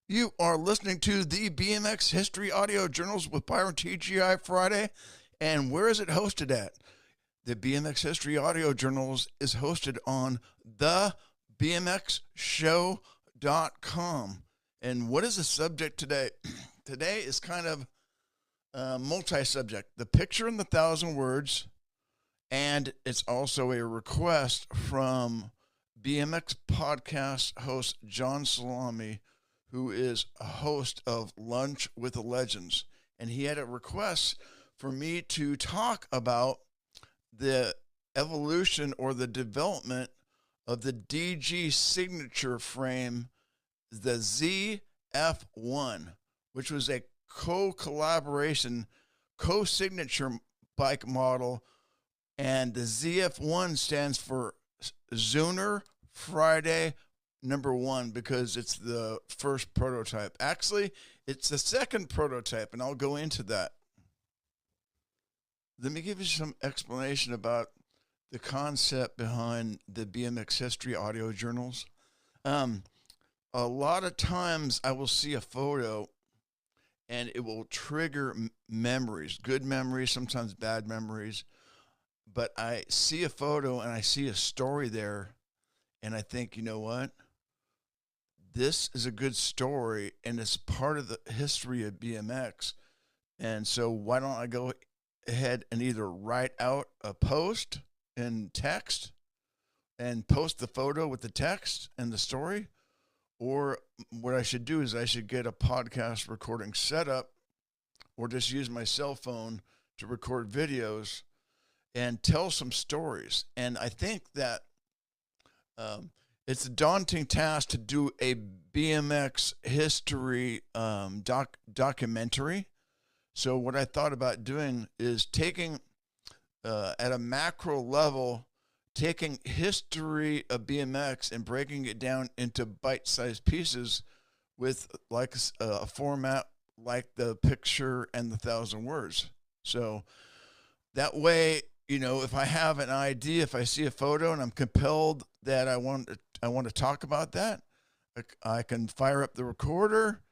You are listening to the BMX History Audio Journals with Byron TGI Friday. And where is it hosted at? The BMX History Audio Journals is hosted on the BMX Show.com. And what is the subject today? Today is kind of multi-subject. The picture in the thousand words, and it's also a request from BMX podcast host John Salami, who is a host of Lunch with the Legends. And he had a request for me to talk about the evolution or the development of the DG signature frame, the ZF-1, which was a co-collaboration, co-signature bike model. And the ZF-1 stands for Zeuner Friday #1 because it's the first prototype. Actually, it's the second prototype, and I'll go into that. Let me give you some explanation about the concept behind the BMX History Audio Journals. A lot of times I will see a photo and it will trigger memories, good memories, sometimes bad memories. But I see a photo and I see a story there, and I think, you know what? This is a good story, and it's part of the history of BMX. And so why don't I go ahead and either write out a post in text and post the photo with the text and the story, or what I should do is I should get a podcast recording set up or just use my cell phone to record videos and tell some stories. And I think that it's a daunting task to do a BMX history documentary. So what I thought about doing is taking, at a macro level, taking history of BMX and breaking it down into bite-sized pieces with like a format like the picture and the thousand words. So that way, you know, if I have an idea, if I see a photo and I'm compelled that I want to talk about that, I can fire up the recorder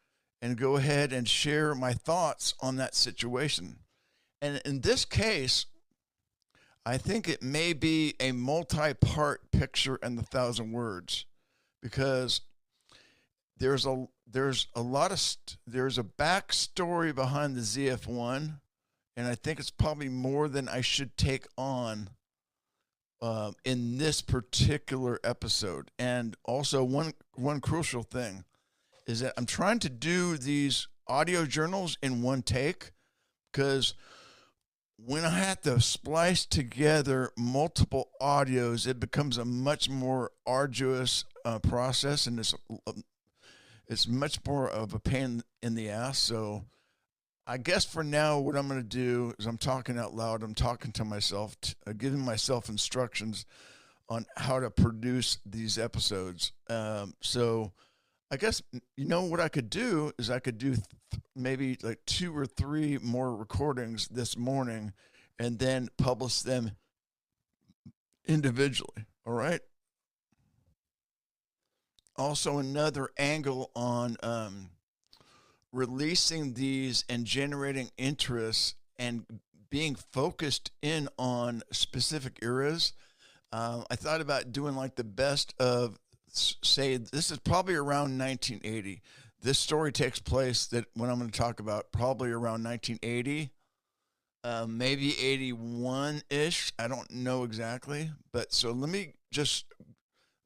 and go ahead and share my thoughts on that situation. And in this case, I think it may be a multi-part picture and the thousand words, because there's a backstory behind the ZF-1, and I think it's probably more than I should take on in this particular episode. And also one crucial thing is that I'm trying to do these audio journals in one take, because when I have to splice together multiple audios, it becomes a much more arduous process, and it's much more of a pain in the ass. So I guess for now, what I'm going to do is I'm talking out loud. I'm talking to myself, giving myself instructions on how to produce these episodes. So I guess, you know, what I could do is I could do maybe like 2 or 3 more recordings this morning and then publish them individually. All right. Also, another angle on releasing these and generating interest and being focused in on specific eras. I thought about doing like the best of, say, this is probably around 1980. This story takes place, that what I'm going to talk about, probably around 1980, maybe 81-ish. I don't know exactly. But so let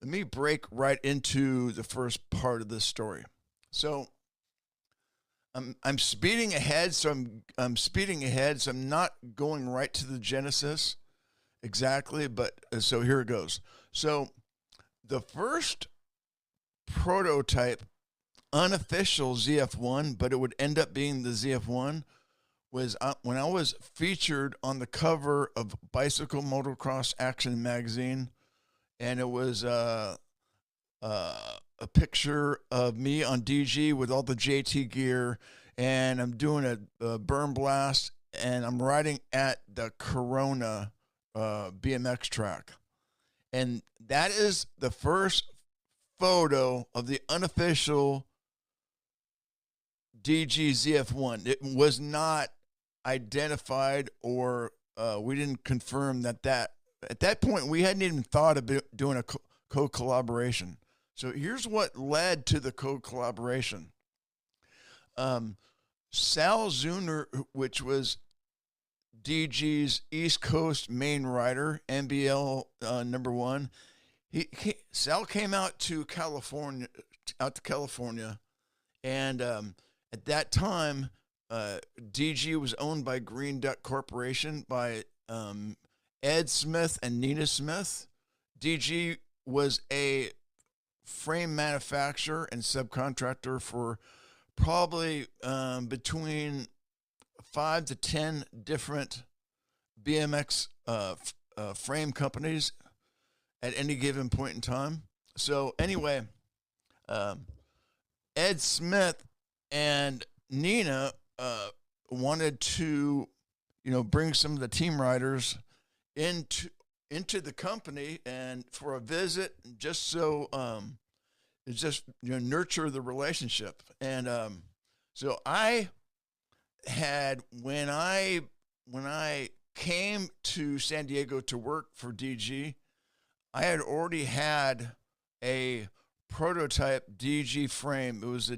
me break right into the first part of this story. So I'm speeding ahead, so I'm speeding ahead, so I'm not going right to the genesis exactly, but so here it goes. So the first prototype, unofficial ZF-1, but it would end up being the ZF-1, was when I was featured on the cover of Bicycle Motocross Action magazine, and it was a picture of me on DG with all the JT gear, and I'm doing a burn blast, and I'm riding at the Corona BMX track. And that is the first photo of the unofficial DG ZF-1. It was not identified, or we didn't confirm that at that point we hadn't even thought of doing a co-collaboration. So here's what led to the co-collaboration. Sal Zeuner, which was DG's East Coast main rider, NBL number one, Sal came out to California, and at that time, DG was owned by Green Duck Corporation by Ed Smith and Nina Smith. DG was a frame manufacturer and subcontractor for probably between 5 to 10 different BMX frame companies at any given point in time. So anyway, Ed Smith and Nina wanted to, bring some of the team riders into the company and for a visit, just so nurture the relationship. And so I had, when I came to San Diego to work for DG, I had already had a prototype DG frame. It was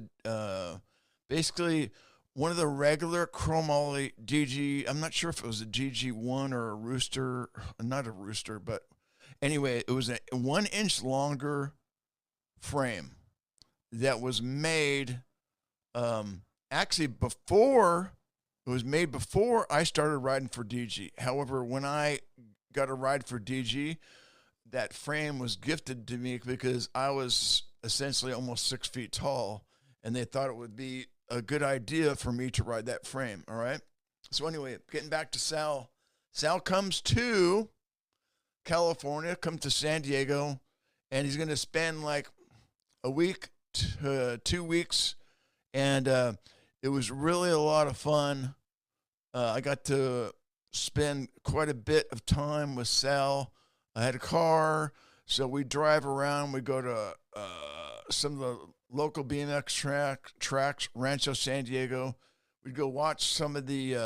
basically one of the regular chromoly DG. I'm not sure if it was a DG1 or a rooster, not a rooster, but anyway, it was a 1 inch longer frame that was made actually before I started riding for DG. However, when I got a ride for DG, that frame was gifted to me because I was essentially almost 6 feet tall, and they thought it would be a good idea for me to ride that frame. All right. So anyway, getting back to Sal. Sal comes to California, comes to San Diego, and he's going to spend like a week to 2 weeks. And it was really a lot of fun. I got to spend quite a bit of time with Sal. I had a car, so we drive around. We go to some of the local BMX tracks, Rancho San Diego. We'd go watch some of the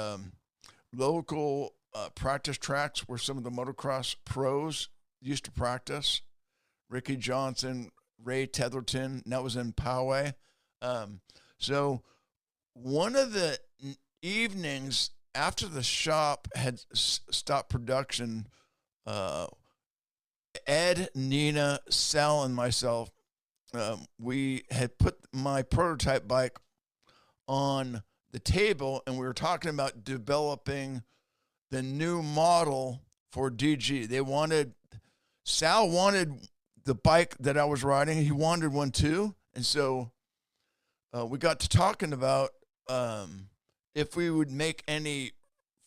local practice tracks where some of the motocross pros used to practice. Ricky Johnson, Ray Tetherton, and that was in Poway. So one of the evenings after the shop had stopped production, Ed, Nina, Sal, and myself, we had put my prototype bike on the table, and we were talking about developing the new model for DG. Sal wanted the bike that I was riding. He wanted one too. And so we got to talking about if we would make any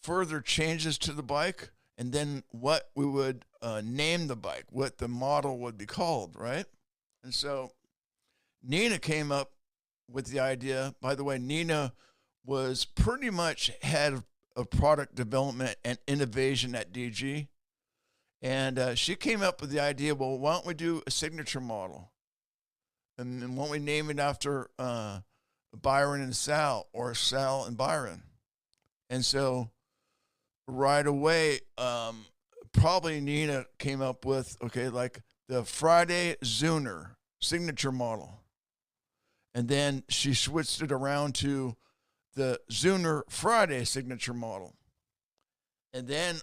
further changes to the bike, and then what we would name the bike, what the model would be called, right? And so Nina came up with the idea. By the way, Nina was pretty much head of product development and innovation at DG. And she came up with the idea, well, why don't we do a signature model? And why don't we name it after Byron and Sal, or Sal and Byron? And so right away, probably Nina came up with, like the Friday Zeuner signature model. And then she switched it around to the Zeuner Friday signature model. And then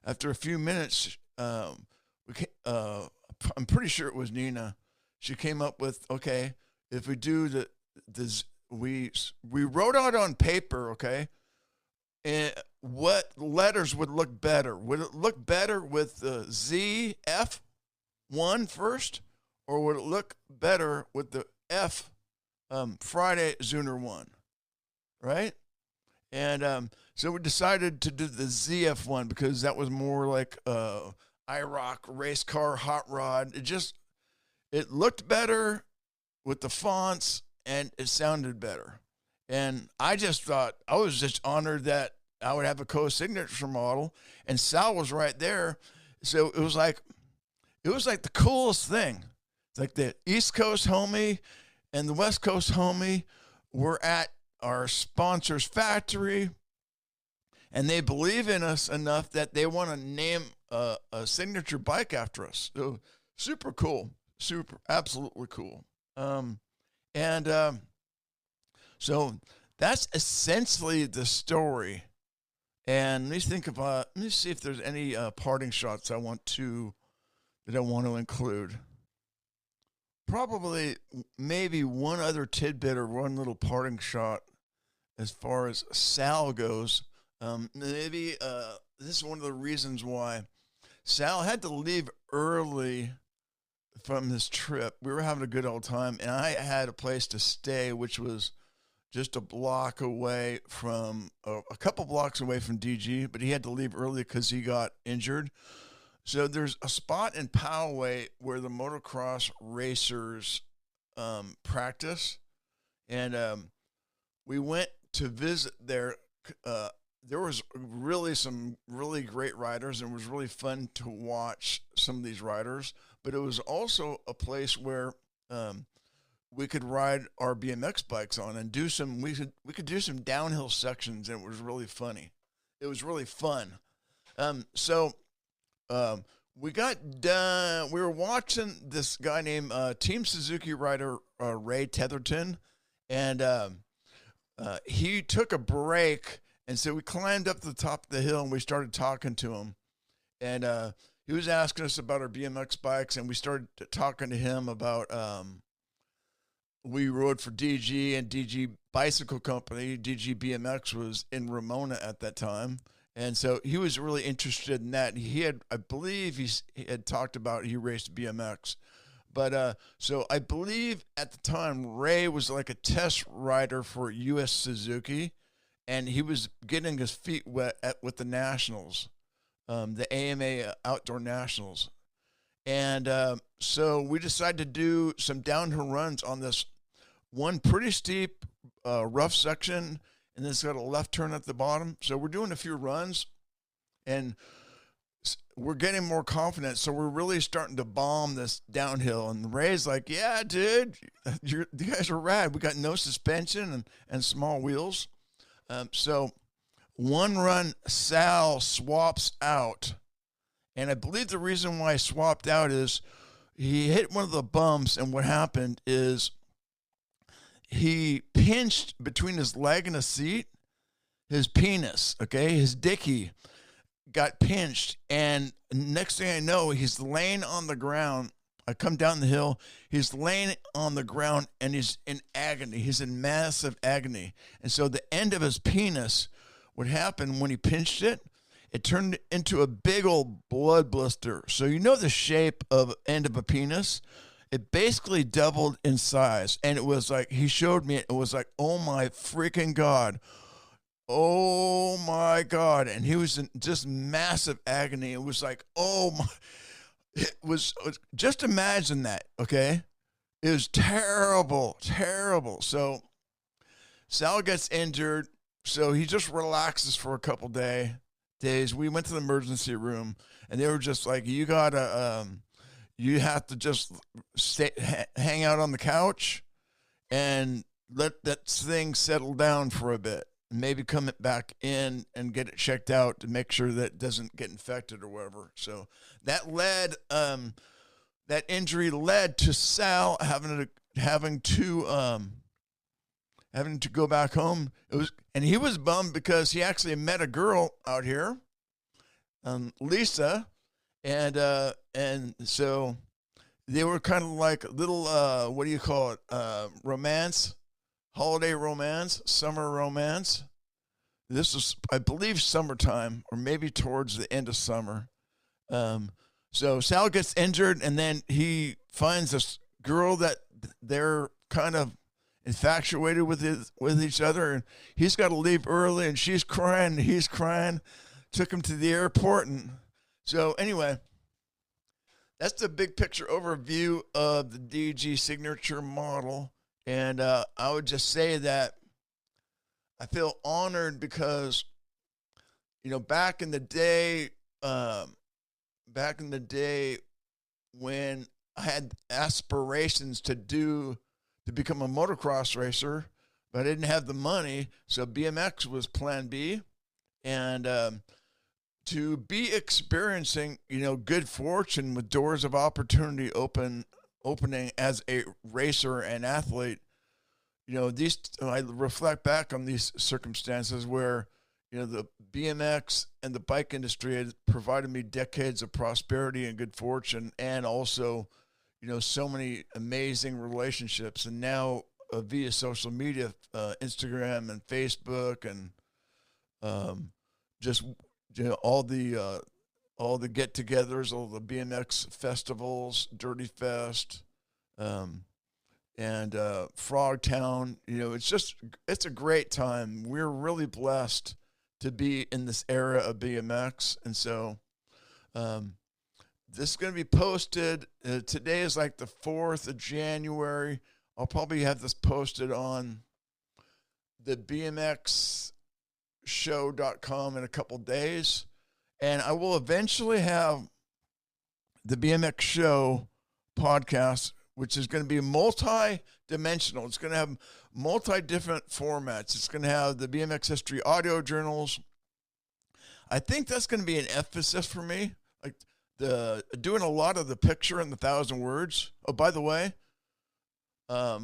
after a few minutes, I'm pretty sure it was Nina. She came up with, if we do we wrote out on paper, and what letters would look better? Would it look better with the ZF-1 first, or would it look better with the F Friday Zeuner 1, right? And so we decided to do the ZF-1 because that was more like IROC race car hot rod. It looked better with the fonts, and it sounded better. And I just thought, I was just honored that I would have a co-signature model, and Sal was right there. So it was like the coolest thing. It's like the East Coast homie and the West Coast homie we're at our sponsor's factory, and they believe in us enough that they want to name a signature bike after us. So super cool, absolutely cool. So that's essentially the story. And let me see if there's any parting shots that I want to include. Probably maybe one other tidbit or one little parting shot as far as Sal goes. This is one of the reasons why Sal had to leave early from this trip. We were having a good old time, and I had a place to stay, which was just a block away from, a couple blocks away from DG, but he had to leave early because he got injured. So there's a spot in Poway where the motocross racers practice, and we went to visit there. There was really some really great riders, and it was really fun to watch some of these riders. But it was also a place where we could ride our BMX bikes on and do some. We could do some downhill sections, and it was really funny. It was really fun. We got done. We were watching this guy named Team Suzuki rider Ray Tetherton, and he took a break, and so we climbed up to the top of the hill and we started talking to him, and he was asking us about our BMX bikes, and we started talking to him about we rode for DG and DG Bicycle Company. DG BMX was in Ramona at that time. And so he was really interested in that. I believe he had talked about he raced BMX. But so I believe at the time, Ray was like a test rider for US Suzuki, and he was getting his feet wet with the Nationals, the AMA Outdoor Nationals. And so we decided to do some downhill runs on this one pretty steep, rough section, and then it's got a left turn at the bottom. So we're doing a few runs, and we're getting more confident. So we're really starting to bomb this downhill. And Ray's like, yeah, dude, you guys are rad. We got no suspension and small wheels. So one run, Sal swaps out. And I believe the reason why he swapped out is he hit one of the bumps, and what happened is he pinched between his leg and his seat, his penis, okay? His dickie got pinched, and next thing I know, he's laying on the ground. I come down the hill, he's laying on the ground, and he's in agony. He's in massive agony. And so the end of his penis, what happened when he pinched it, it turned into a big old blood blister. So you know the shape of end of a penis? It basically doubled in size. And it was like, he showed me, it was like, oh my freaking God. Oh my God. And he was in just massive agony. It was like, oh my, it was just imagine that, okay? It was terrible, terrible. So Sal gets injured. So he just relaxes for a couple days. We went to the emergency room, and they were just like, you gotta, you have to just hang out on the couch and let that thing settle down for a bit. Maybe come back in and get it checked out to make sure that it doesn't get infected or whatever. So that injury led to Sal having to go back home. And he was bummed because he actually met a girl out here, Lisa. And so they were kind of like little, what do you call it? Romance, holiday romance, summer romance. This is, I believe, summertime, or maybe towards the end of summer. So Sal gets injured, and then he finds this girl that they're kind of infatuated with each other, and he's got to leave early, and she's crying, and he's crying. Took him to the airport, and so anyway, that's the big picture overview of the DG signature model. And I would just say that I feel honored because, back in the day when I had aspirations to become a motocross racer, but I didn't have the money. So BMX was plan B. And to be experiencing, good fortune with doors of opportunity opening as a racer and athlete, I reflect back on these circumstances where, the BMX and the bike industry has provided me decades of prosperity and good fortune, and also, so many amazing relationships. And now via social media, Instagram and Facebook, and just all the get-togethers, all the BMX festivals, Dirty Fest, and Frogtown. It's a great time. We're really blessed to be in this era of BMX. And so this is going to be posted. Today is like the 4th of January. I'll probably have this posted on the BMX Show.com in a couple days. And I will eventually have the BMX Show Podcast, which is going to be multi-dimensional. It's going to have multi-different formats. It's going to have the BMX history audio journals. I think that's going to be an emphasis for me, like doing a lot of the picture in the 1,000 words. Oh, by the way, I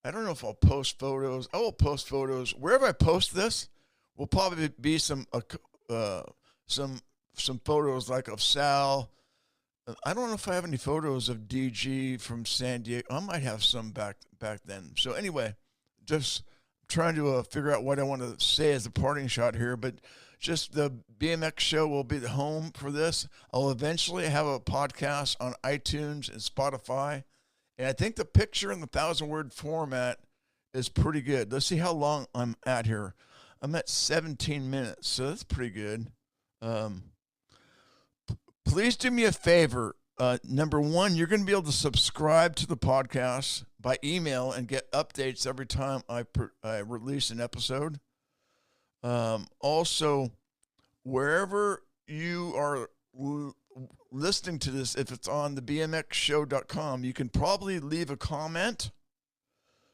don't know if I'll post photos. I will post photos wherever I post this. Will probably be some photos like of Sal. I don't know if I have any photos of DG from San Diego. I might have some back then. So anyway, just trying to figure out what I want to say as a parting shot here. But just the BMX Show will be the home for this. I'll eventually have a podcast on iTunes and Spotify. And I think the picture in the 1,000-word format is pretty good. Let's see how long I'm at here. I'm at 17 minutes, so that's pretty good. Please do me a favor. Number one, you're going to be able to subscribe to the podcast by email and get updates every time I release an episode. Also, wherever you are listening to this, if it's on the bmxshow.com, you can probably leave a comment.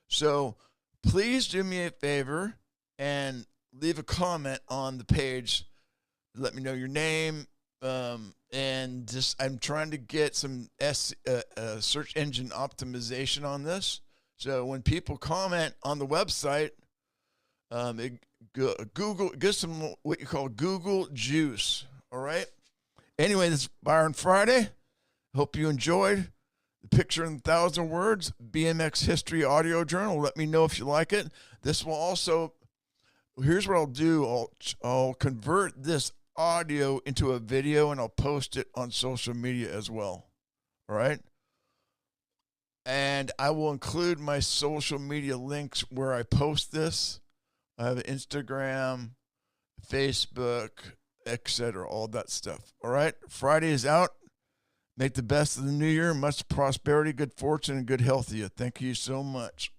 So please do me a favor and leave a comment on the page. Let me know your name. And just, I'm trying to get some search engine optimization on this. So when people comment on the website, Google, get some what you call Google juice. All right. Anyway, this is Byron Friday. Hope you enjoyed the picture in 1,000 words, BMX history audio journal. Let me know if you like it. This will also, here's what I'll do. I'll convert this audio into a video and I'll post it on social media as well. All right. And I will include my social media links where I post this. I have Instagram, Facebook, etc., all that stuff. All right. Friday is out. Make the best of the new year. Much prosperity, good fortune, and good health to you. Thank you so much.